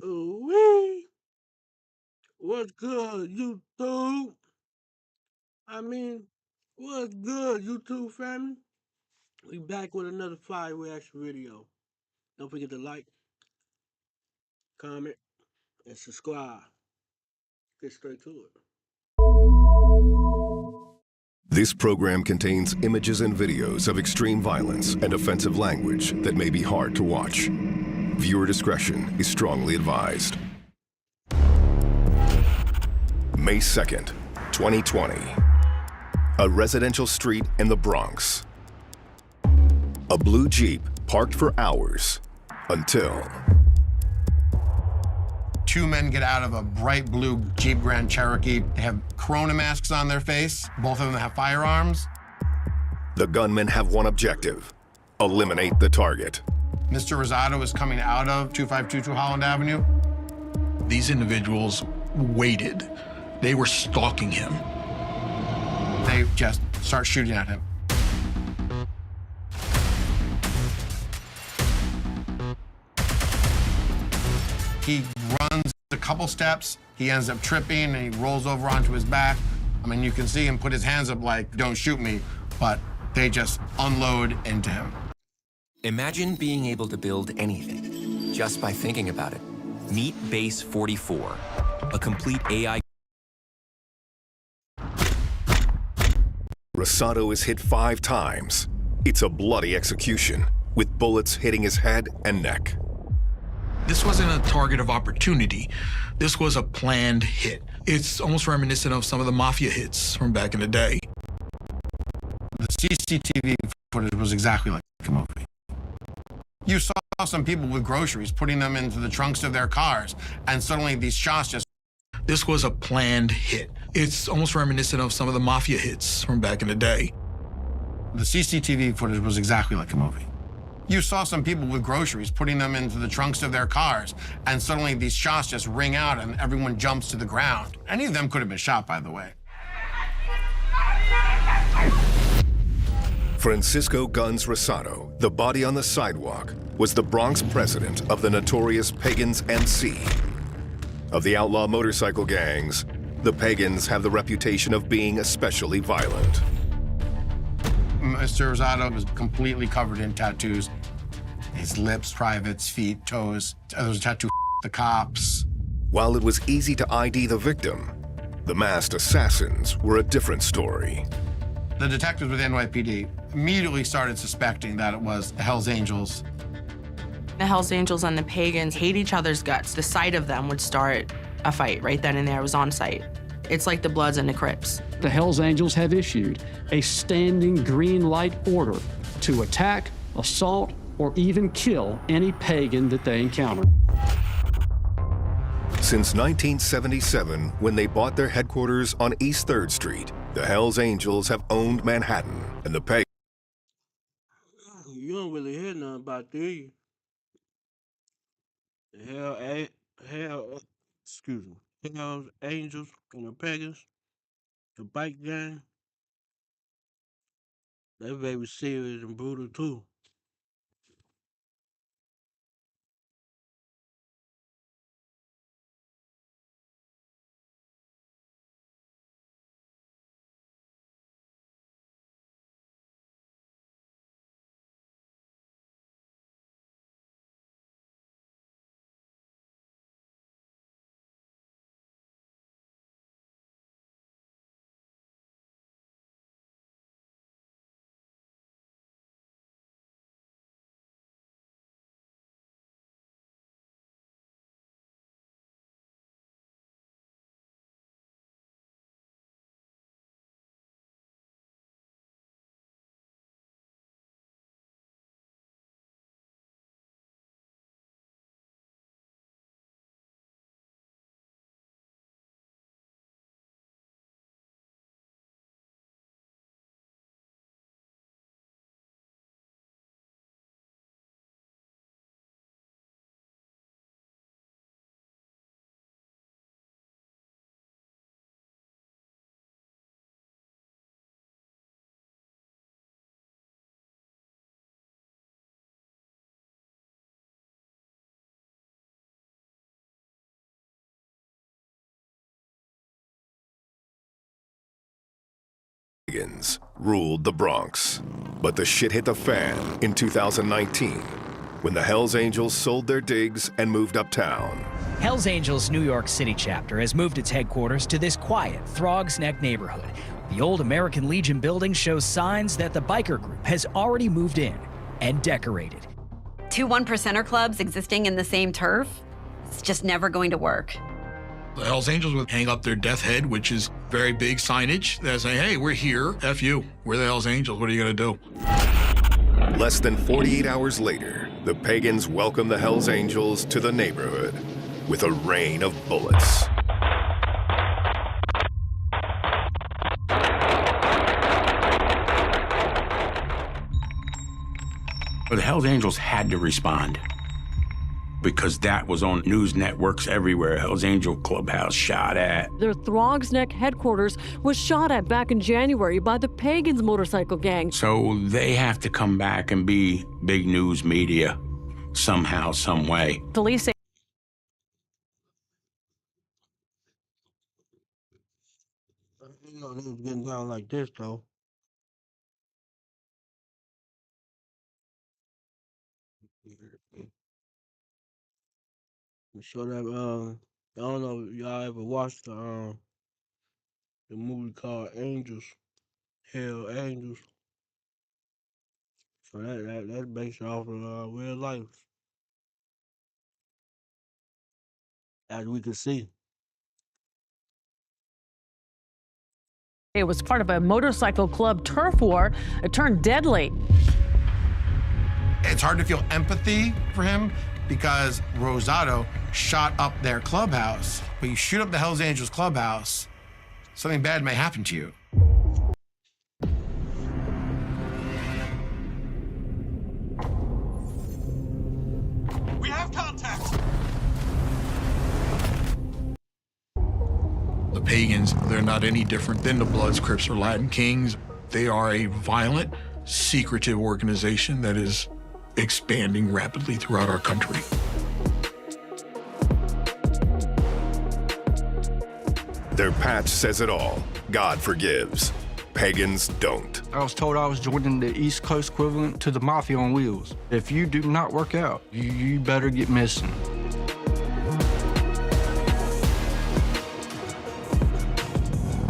Ooh-wee. What's good, YouTube? I mean, what's good, YouTube family? We back with another fire reaction video. Don't forget to like, comment, and subscribe. Get straight to it. This program contains images and videos of extreme violence and offensive language that may be hard to watch. Viewer discretion is strongly advised. May 2nd, 2020. A residential street in the Bronx. A blue Jeep parked for hours until... Two men get out of a bright blue Jeep Grand Cherokee. They have Corona masks on their face. Both of them have firearms. The gunmen have one objective: eliminate the target. Mr. Rosado is coming out of 2522 Holland Avenue. These individuals waited. They were stalking him. They just start shooting at him. He runs a couple steps, he ends up tripping, and he rolls over onto his back. I mean, you can see him put his hands up like, don't shoot me, but they just unload into him. Imagine being able to build anything just by thinking about it. Meet Base 44, a complete AI. Rosado is hit 5 times. It's a bloody execution, with bullets hitting his head and neck. This wasn't a target of opportunity. This was a planned hit. It's almost reminiscent of some of the mafia hits from back in the day. The CCTV footage was exactly like a movie. You saw some people with groceries putting them into the trunks of their cars, and suddenly these shots just... This was a planned hit. It's almost reminiscent of some of the mafia hits from back in the day. The CCTV footage was exactly like a movie. You saw some people with groceries putting them into the trunks of their cars, and suddenly these shots just ring out and everyone jumps to the ground. Any of them could have been shot, by the way. Francisco Guns Rosado, the body on the sidewalk, was the Bronx president of the notorious Pagans MC. Of the outlaw motorcycle gangs, the Pagans have the reputation of being especially violent. Mr. Rosado was completely covered in tattoos. His lips, privates, feet, toes. There was a tattoo the cops. While it was easy to ID the victim, the masked assassins were a different story. The detectives with NYPD immediately started suspecting that it was the Hells Angels. The Hells Angels and the Pagans hate each other's guts. The sight of them would start a fight right then and there. It was on site. It's like the Bloods and the Crips. The Hells Angels have issued a standing green light order to attack, assault, or even kill any pagan that they encounter. Since 1977, when they bought their headquarters on East 3rd Street, the Hells Angels have owned Manhattan, and the Pagans... You don't really hear nothing about these. Excuse me. Hells Angels and the Pagans, the bike gang. They very serious and brutal too. Pagans ruled the Bronx. But the shit hit the fan in 2019 when the Hells Angels sold their digs and moved uptown. Hells Angels' New York City chapter has moved its headquarters to this quiet Throgs Neck neighborhood. The old American Legion building shows signs that the biker group has already moved in and decorated. Two 1%er clubs existing in the same turf, it's just never going to work. The Hells Angels would hang up their death head, which is very big signage that say, hey, we're here, F you. We're the Hells Angels, what are you gonna do? Less than 48 hours later, the Pagans welcomed the Hells Angels to the neighborhood with a rain of bullets. The Hells Angels had to respond because that was on news networks everywhere. Hells Angel Clubhouse shot at. Their Throgs Neck headquarters was shot at back in January by the Pagans motorcycle gang. So they have to come back and be big news media somehow, some way. Police say You know, they was getting down like this, though. So that, I don't know if y'all ever watched the movie called Angels, Hell Angels. So that's based off of real life, as we can see. it was part of a motorcycle club turf war. It turned deadly. It's hard to feel empathy for him because Rosado shot up their clubhouse. But you shoot up the Hells Angels clubhouse, something bad may happen to you. We have contact! The Pagans, they're not any different than the Bloods, Crips, or Latin Kings. They are a violent, secretive organization that is expanding rapidly throughout our country. Their patch says it all. God forgives. Pagans don't. I was told I was joining the East Coast equivalent to the Mafia on wheels. If you do not work out, you better get missing.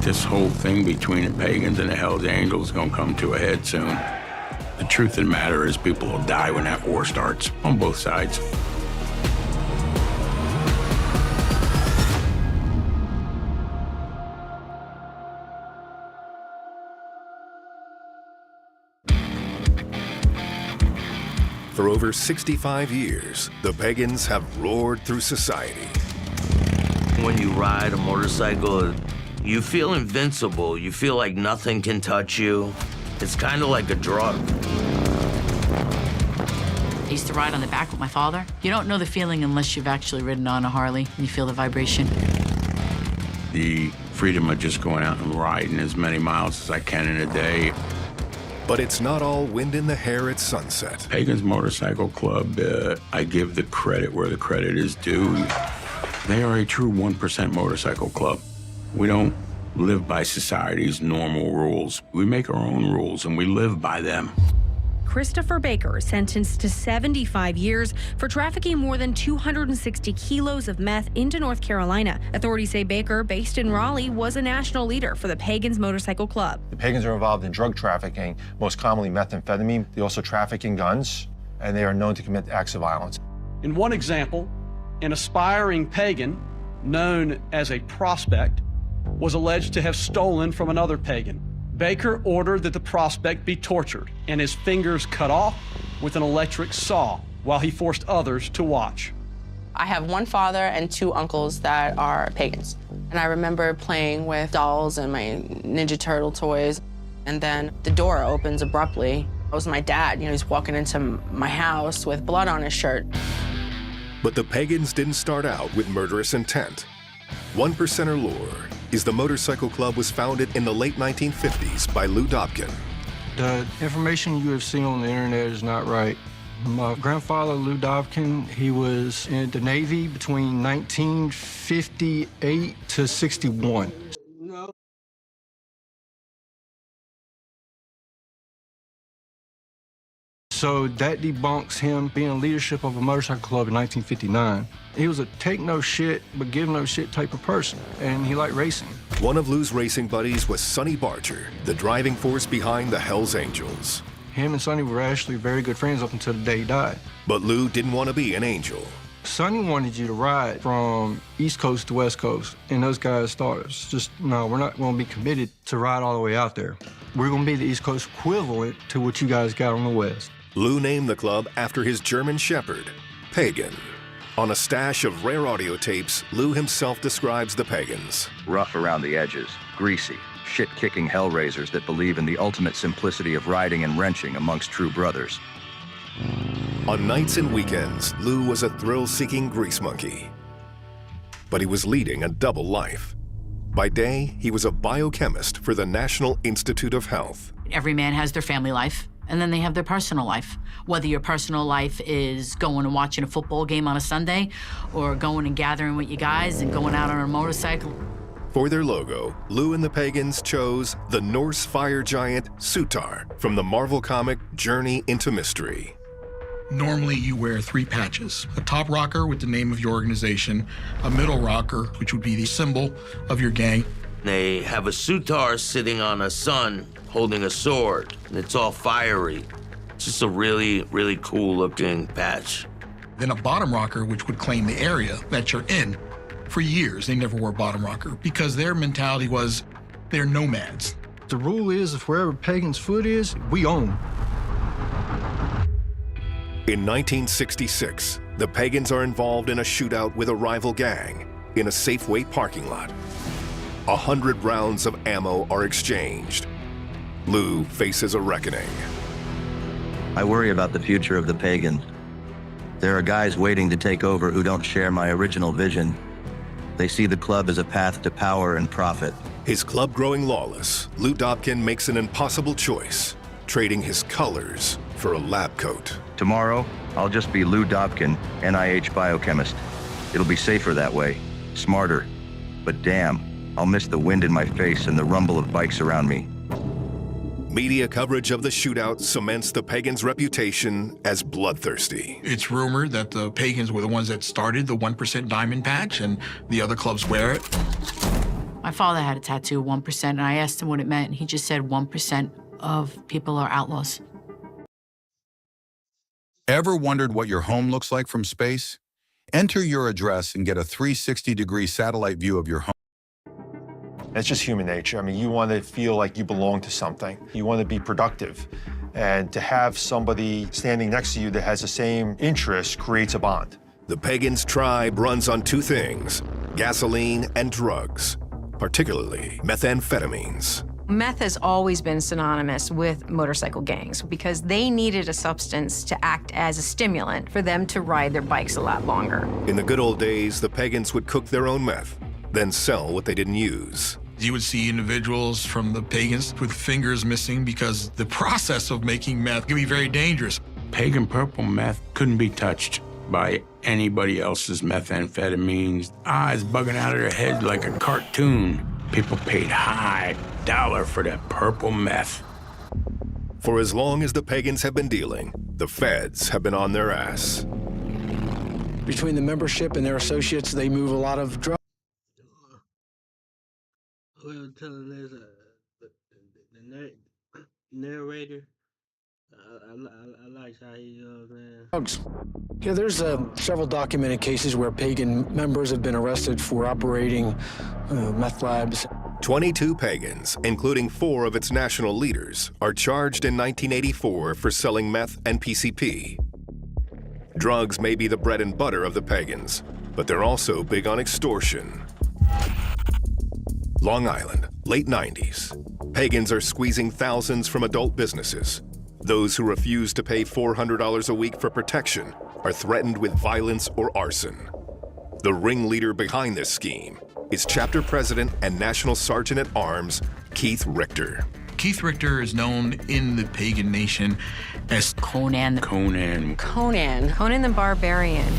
This whole thing between the Pagans and the Hells Angels is gonna come to a head soon. The truth of the matter is people will die when that war starts, on both sides. For over 65 years, the Pagans have roared through society. When you ride a motorcycle, you feel invincible. You feel like nothing can touch you. It's kind of like a drug. I used to ride on the back with my father. You don't know the feeling unless you've actually ridden on a Harley and you feel the vibration. The freedom of just going out and riding as many miles as I can in a day. But it's not all wind in the hair at sunset. Pagans Motorcycle Club, I give the credit where the credit is due. They are a true 1% motorcycle club. We don't live by society's normal rules. We make our own rules and we live by them. Christopher Baker sentenced to 75 years for trafficking more than 260 kilos of meth into North Carolina. Authorities say Baker, based in Raleigh, was a national leader for the Pagans Motorcycle Club. The Pagans are involved in drug trafficking, most commonly methamphetamine. They also traffic in guns, and they are known to commit acts of violence. In one example, an aspiring pagan known as a prospect was alleged to have stolen from another pagan. Baker ordered that the prospect be tortured and his fingers cut off with an electric saw while he forced others to watch. I have one father and two uncles that are pagans. And I remember playing with dolls and my Ninja Turtle toys. And then the door opens abruptly. It was my dad, he's walking into my house with blood on his shirt. But the Pagans didn't start out with murderous intent. 1%er lore is the motorcycle club was founded in the late 1950s by Lou Dobkin. The information you have seen on the internet is not right. My grandfather, Lou Dobkin, he was in the Navy between 1958 to 61. So that debunks him being leadership of a motorcycle club in 1959. He was a take no shit, but give no shit type of person, and he liked racing. One of Lou's racing buddies was Sonny Barger, the driving force behind the Hells Angels. Him and Sonny were actually very good friends up until the day he died. But Lou didn't want to be an angel. Sonny wanted you to ride from East Coast to West Coast, and those guys thought it's just, no, we're not going to be committed to ride all the way out there. We're going to be the East Coast equivalent to what you guys got on the West. Lou named the club after his German shepherd, Pagan. On a stash of rare audio tapes, Lou himself describes the Pagans. Rough around the edges, greasy, shit-kicking hellraisers that believe in the ultimate simplicity of riding and wrenching amongst true brothers. On nights and weekends, Lou was a thrill-seeking grease monkey. But he was leading a double life. By day, he was a biochemist for the National Institute of Health. Every man has their family life, and then they have their personal life. Whether your personal life is going and watching a football game on a Sunday, or going and gathering with you guys and going out on a motorcycle. For their logo, Lou and the Pagans chose the Norse fire giant Sutar from the Marvel comic Journey into Mystery. Normally you wear 3 patches, a top rocker with the name of your organization, a middle rocker, which would be the symbol of your gang. They have a Sutar sitting on a sun holding a sword, and it's all fiery. It's just a really, really cool looking patch. Then a bottom rocker, which would claim the area that you're in. For years, they never wore bottom rocker because their mentality was they're nomads. The rule is if wherever Pagan's foot is, we own. In 1966, the Pagans are involved in a shootout with a rival gang in a Safeway parking lot. 100 rounds of ammo are exchanged. Lou faces a reckoning. I worry about the future of the Pagans. There are guys waiting to take over who don't share my original vision. They see the club as a path to power and profit. His club growing lawless, Lou Dobkin makes an impossible choice, trading his colors for a lab coat. Tomorrow, I'll just be Lou Dobkin, NIH biochemist. It'll be safer that way, smarter. But damn, I'll miss the wind in my face and the rumble of bikes around me. Media coverage of the shootout cements the Pagans' reputation as bloodthirsty. It's rumored that the Pagans were the ones that started the 1% diamond patch, and the other clubs wear it. My father had a tattoo of 1%, and I asked him what it meant, and he just said 1% of people are outlaws. Ever wondered what your home looks like from space? Enter your address and get a 360-degree satellite view of your home. It's just human nature. I mean, you want to feel like you belong to something. You want to be productive. And to have somebody standing next to you that has the same interests creates a bond. The Pagans' tribe runs on 2 things, gasoline and drugs, particularly methamphetamines. Meth has always been synonymous with motorcycle gangs because they needed a substance to act as a stimulant for them to ride their bikes a lot longer. In the good old days, the Pagans would cook their own meth, then sell what they didn't use. You would see individuals from the Pagans with fingers missing because the process of making meth can be very dangerous. Pagan purple meth couldn't be touched by anybody else's methamphetamines. Eyes bugging out of their head like a cartoon. People paid high dollar for that purple meth. For as long as the Pagans have been dealing, the feds have been on their ass. Between the membership and their associates, they move a lot of drugs. Well, telling us the narrator, I like how he goes, man. Drugs. Yeah, there's several documented cases where Pagan members have been arrested for operating meth labs. 22 Pagans, including 4 of its national leaders, are charged in 1984 for selling meth and PCP. Drugs may be the bread and butter of the Pagans, but they're also big on extortion. Long Island, late 90s. Pagans are squeezing thousands from adult businesses. Those who refuse to pay $400 a week for protection are threatened with violence or arson. The ringleader behind this scheme is chapter president and national sergeant at arms, Keith Richter. Keith Richter is known in the Pagan Nation as Conan. Conan the Barbarian.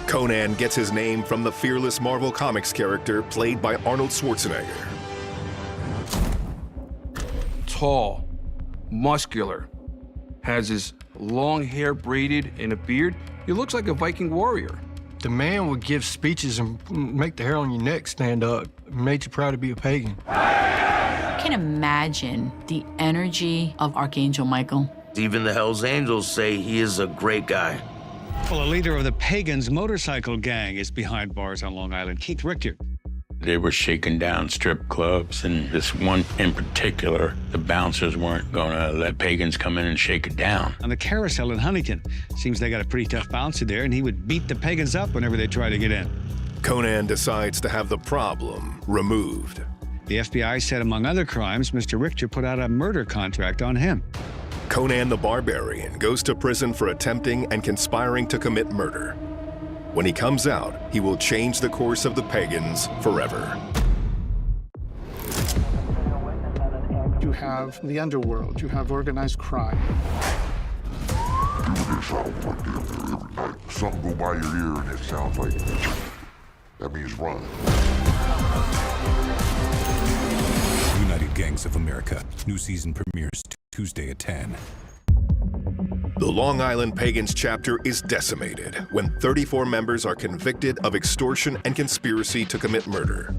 Conan gets his name from the fearless Marvel Comics character played by Arnold Schwarzenegger. Tall, muscular, has his long hair braided and a beard. He looks like a Viking warrior. The man would give speeches and make the hair on your neck stand up. It made you proud to be a pagan. I can imagine the energy of Archangel Michael. Even the Hells Angels say he is a great guy. Well, a leader of the Pagans motorcycle gang is behind bars on Long Island, Keith Richter. They were shaking down strip clubs, and this one in particular, the bouncers weren't gonna let Pagans come in and shake it down. On the carousel in Huntington, seems they got a pretty tough bouncer there, and he would beat the Pagans up whenever they try to get in. Conan decides to have the problem removed. The FBI said, among other crimes, Mr. Richter put out a murder contract on him. Conan the Barbarian goes to prison for attempting and conspiring to commit murder. When he comes out, he will change the course of the Pagans forever. You have the underworld, you have organized crime. People get shot on damn near every night. Something go by your ear and it sounds like that means run. United Gangs of America. New season premieres Tuesday at 10. The Long Island Pagans chapter is decimated when 34 members are convicted of extortion and conspiracy to commit murder,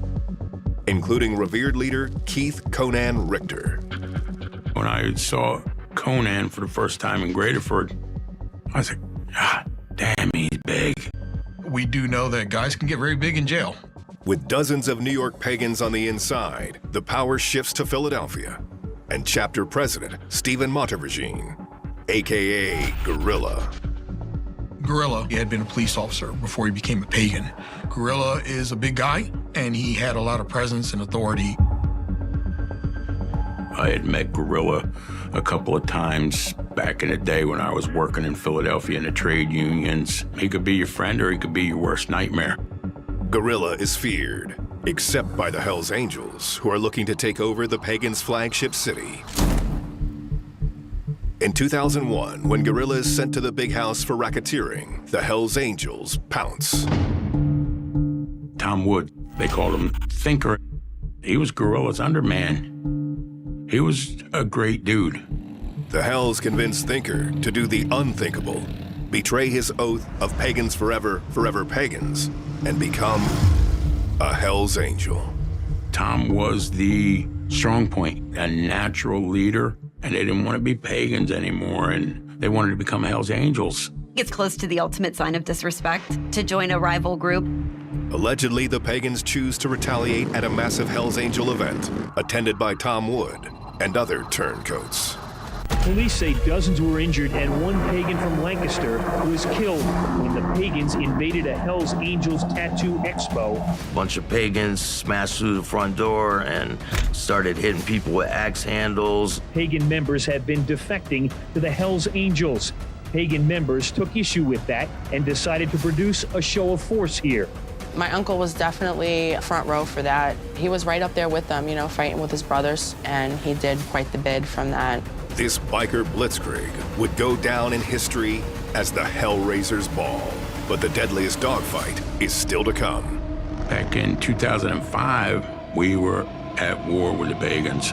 including revered leader Keith Conan Richter. When I saw Conan for the first time in Graterford, I was like, damn, he's big. We do know that guys can get very big in jail. With dozens of New York Pagans on the inside, the power shifts to Philadelphia, and chapter president Stephen Montevergine, a.k.a. Gorilla. Gorilla, he had been a police officer before he became a pagan. Gorilla is a big guy, and he had a lot of presence and authority. I had met Gorilla a couple of times back in the day when I was working in Philadelphia in the trade unions. He could be your friend or he could be your worst nightmare. Gorilla is feared, except by the Hells Angels, who are looking to take over the Pagans' flagship city. In 2001, when Gorilla is sent to the big house for racketeering, the Hells Angels pounce. Tom Wood, they called him Thinker. He was Gorilla's underman. He was a great dude. The Hells convince Thinker to do the unthinkable, betray his oath of Pagans Forever, Forever Pagans, and become a Hells Angel. Tom was the strong point, a natural leader, and they didn't want to be Pagans anymore, and they wanted to become Hells Angels. It's close to the ultimate sign of disrespect to join a rival group. Allegedly, the Pagans choose to retaliate at a massive Hells Angel event, attended by Tom Wood and other turncoats. Police say dozens were injured and one pagan from Lancaster was killed when the Pagans invaded a Hells Angels tattoo expo. A bunch of Pagans smashed through the front door and started hitting people with axe handles. Pagan members have been defecting to the Hells Angels. Pagan members took issue with that and decided to produce a show of force here. My uncle was definitely front row for that. He was right up there with them, fighting with his brothers, and he did quite the bid from that. This biker blitzkrieg would go down in history as the Hellraiser's Ball, but the deadliest dogfight is still to come. Back in 2005, we were at war with the Pagans.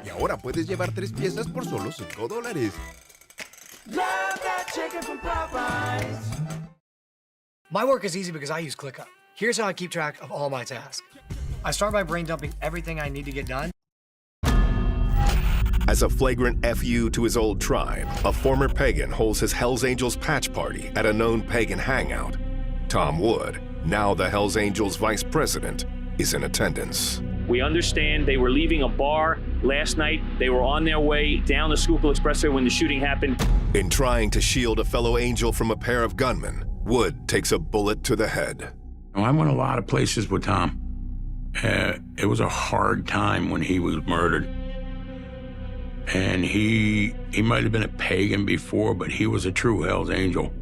Y ahora puedes llevar 3 piezas por solo $5. Love that chicken from Popeyes. My work is easy because I use ClickUp. Here's how I keep track of all my tasks. I start by brain dumping everything I need to get done. As a flagrant FU to his old tribe, a former pagan holds his Hells Angels patch party at a known pagan hangout. Tom Wood, now the Hells Angels vice president, is in attendance. We understand they were leaving a bar last night. They were on their way down the Schuylkill Expressway when the shooting happened. In trying to shield a fellow angel from a pair of gunmen, Wood takes a bullet to the head. I went a lot of places with Tom. It was a hard time when he was murdered. And he might have been a pagan before, but he was a true Hells Angel.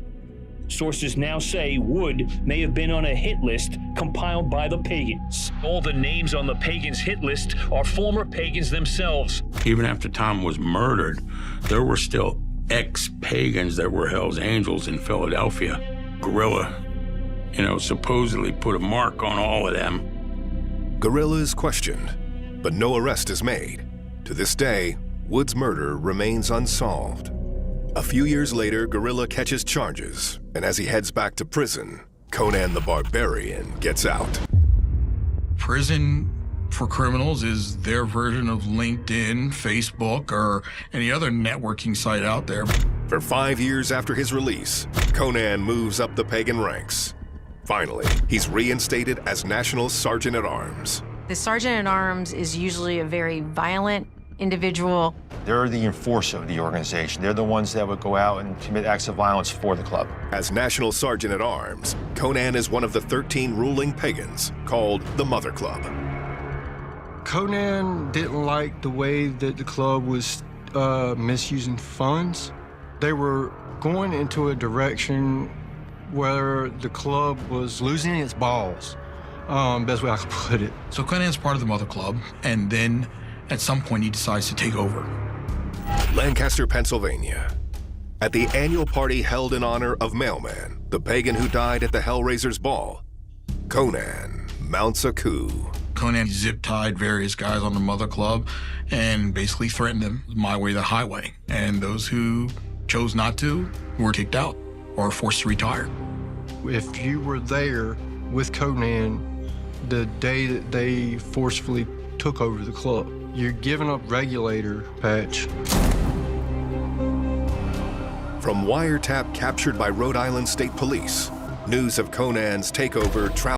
Sources now say Wood may have been on a hit list compiled by the Pagans. All the names on the Pagans hit list are former Pagans themselves. Even after Tom was murdered, there were still ex-pagans that were Hells Angels in Philadelphia. Gorilla, supposedly put a mark on all of them. Gorilla is questioned, but no arrest is made. To this day, Wood's murder remains unsolved. A few years later, Gorilla catches charges, and as he heads back to prison, Conan the Barbarian gets out. Prison for criminals is their version of LinkedIn, Facebook, or any other networking site out there. For 5 years after his release, Conan moves up the pagan ranks. Finally, he's reinstated as National Sergeant-at-Arms. The sergeant-at-arms is usually a very violent individual. They're the enforcer of the organization. They're the ones that would go out and commit acts of violence for the club. As National Sergeant-at-Arms, Conan is one of the 13 ruling pagans called the Mother Club. Conan didn't like the way that the club was misusing funds. They were going into a direction where the club was losing its balls. Best way I could put it. So Conan's part of the Mother Club, and then at some point he decides to take over. Lancaster, Pennsylvania. At the annual party held in honor of Mailman, the pagan who died at the Hellraiser's ball, Conan mounts a coup. Conan zip-tied various guys on the Mother Club and basically threatened them, my way, the highway. And those who chose not to were kicked out or forced to retire. If you were there with Conan the day that they forcefully took over the club, you're giving up regulator patch. From wiretap captured by Rhode Island State Police, news of Conan's takeover travels